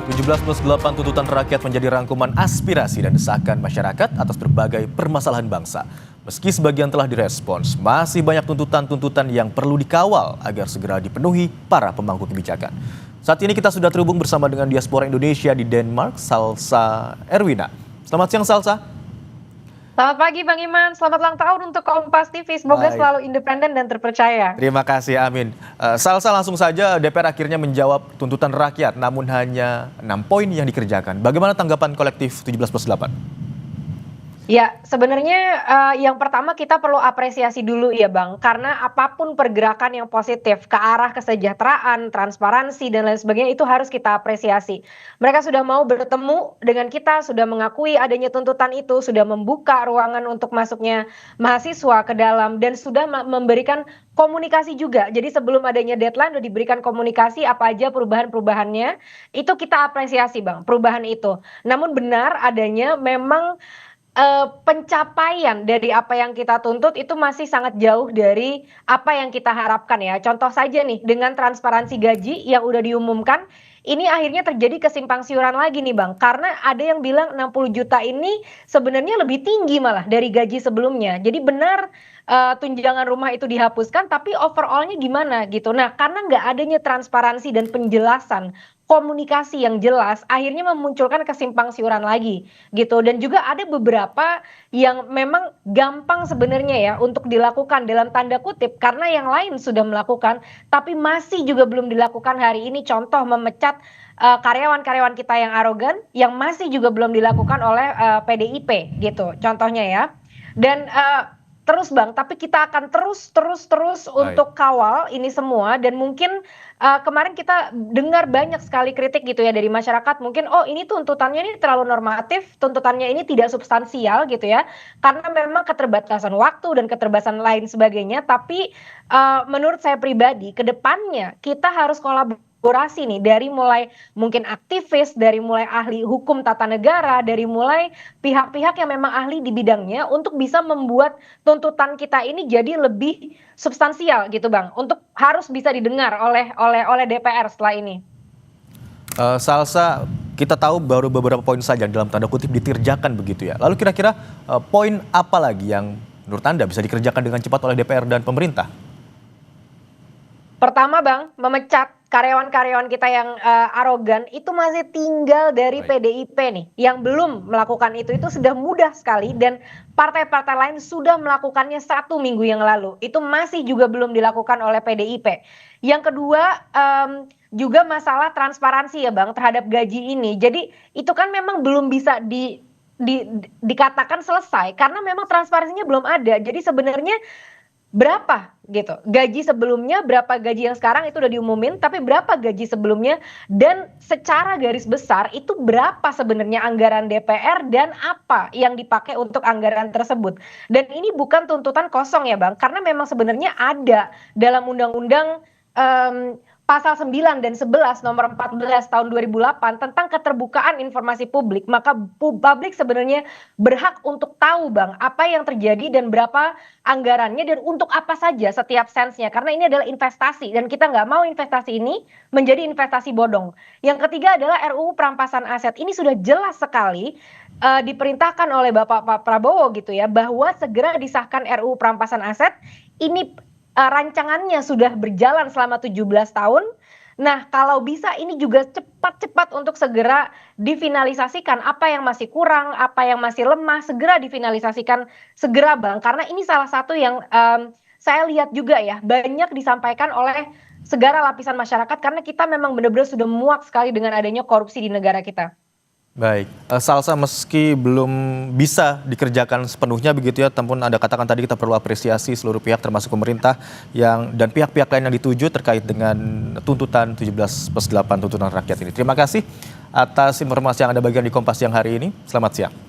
17+8 tuntutan rakyat menjadi rangkuman aspirasi dan desakan masyarakat atas berbagai permasalahan bangsa. Meski sebagian telah direspons, masih banyak tuntutan-tuntutan yang perlu dikawal agar segera dipenuhi para pemangku kebijakan. Saat ini kita sudah terhubung bersama dengan diaspora Indonesia di Denmark, Salsa Erwina. Selamat siang, Salsa. Selamat pagi Bang Iman, selamat ulang tahun untuk Kompas TV. Semoga selalu independen dan terpercaya. Terima kasih, amin. Salsa, langsung saja DPR akhirnya menjawab tuntutan rakyat, namun hanya 6 poin yang dikerjakan. Bagaimana tanggapan kolektif 17+8? Ya, sebenarnya yang pertama kita perlu apresiasi dulu ya Bang, karena apapun pergerakan yang positif ke arah kesejahteraan, transparansi, dan lain sebagainya itu harus kita apresiasi. Mereka sudah mau bertemu dengan kita, sudah mengakui adanya tuntutan itu, sudah membuka ruangan untuk masuknya mahasiswa ke dalam, dan sudah memberikan komunikasi juga. Jadi sebelum adanya deadline sudah diberikan komunikasi apa aja perubahan-perubahannya, itu kita apresiasi Bang, perubahan itu. Namun benar adanya memang pencapaian dari apa yang kita tuntut itu masih sangat jauh dari apa yang kita harapkan ya. Contoh saja nih, dengan transparansi gaji yang udah diumumkan, ini akhirnya terjadi kesimpang siuran lagi nih Bang. Karena ada yang bilang 60 juta ini sebenarnya lebih tinggi malah dari gaji sebelumnya. Jadi benar tunjangan rumah itu dihapuskan, tapi overallnya gimana gitu. Nah, karena nggak adanya transparansi dan penjelasan, komunikasi yang jelas, akhirnya memunculkan kesimpang siuran lagi gitu. Dan juga ada beberapa yang memang gampang sebenarnya ya untuk dilakukan dalam tanda kutip karena yang lain sudah melakukan, tapi masih juga belum dilakukan hari ini. Contoh memecat karyawan-karyawan kita yang arogan, yang masih juga belum dilakukan oleh PDIP gitu. Contohnya ya. Dan terus Bang, tapi kita akan terus untuk kawal ini semua, dan mungkin kemarin kita dengar banyak sekali kritik gitu ya dari masyarakat, mungkin oh ini tuntutannya ini terlalu normatif, tuntutannya ini tidak substansial gitu ya, karena memang keterbatasan waktu dan keterbatasan lain sebagainya. Tapi menurut saya pribadi, ke depannya kita harus kolaborasi nih, dari mulai mungkin aktivis, dari mulai ahli hukum tata negara, dari mulai pihak-pihak yang memang ahli di bidangnya untuk bisa membuat tuntutan kita ini jadi lebih substansial gitu Bang, untuk harus bisa didengar oleh DPR setelah ini. Salsa, kita tahu baru beberapa poin saja dalam tanda kutip dikerjakan begitu ya. Lalu kira-kira poin apa lagi yang menurut Anda bisa dikerjakan dengan cepat oleh DPR dan pemerintah? Pertama Bang, memecat karyawan-karyawan kita yang arogan itu masih tinggal dari PDIP nih, yang belum melakukan itu sudah mudah sekali, dan partai-partai lain sudah melakukannya 1 minggu yang lalu. Itu masih juga belum dilakukan oleh PDIP. Yang kedua, juga masalah transparansi ya Bang terhadap gaji ini. Jadi itu kan memang belum bisa dikatakan selesai karena memang transparansinya belum ada. Jadi sebenarnya berapa gitu gaji sebelumnya, berapa gaji yang sekarang itu udah diumumin, tapi berapa gaji sebelumnya, dan secara garis besar itu berapa sebenarnya anggaran DPR dan apa yang dipakai untuk anggaran tersebut. Dan ini bukan tuntutan kosong ya Bang, karena memang sebenarnya ada dalam undang-undang pasal 9 dan 11 nomor 14 tahun 2008 tentang keterbukaan informasi publik. Maka publik sebenarnya berhak untuk tahu Bang apa yang terjadi dan berapa anggarannya dan untuk apa saja setiap sensnya, karena ini adalah investasi dan kita nggak mau investasi ini menjadi investasi bodong. Yang ketiga adalah RUU perampasan aset. Ini sudah jelas sekali diperintahkan oleh Pak Prabowo gitu ya, bahwa segera disahkan RUU perampasan aset. Ini rancangannya sudah berjalan selama 17 tahun. Nah, kalau bisa ini juga cepat-cepat untuk segera difinalisasikan. Apa yang masih kurang, apa yang masih lemah, segera difinalisasikan segera Bang. Karena ini salah satu yang saya lihat juga ya, banyak disampaikan oleh segala lapisan masyarakat, karena kita memang benar-benar sudah muak sekali dengan adanya korupsi di negara kita. Baik, Salsa, meski belum bisa dikerjakan sepenuhnya begitu ya, namun Anda katakan tadi kita perlu apresiasi seluruh pihak termasuk pemerintah dan pihak-pihak lain yang dituju terkait dengan tuntutan 17+8 tuntutan rakyat ini. Terima kasih atas informasi yang Anda bagikan di Kompas siang hari ini. Selamat siang.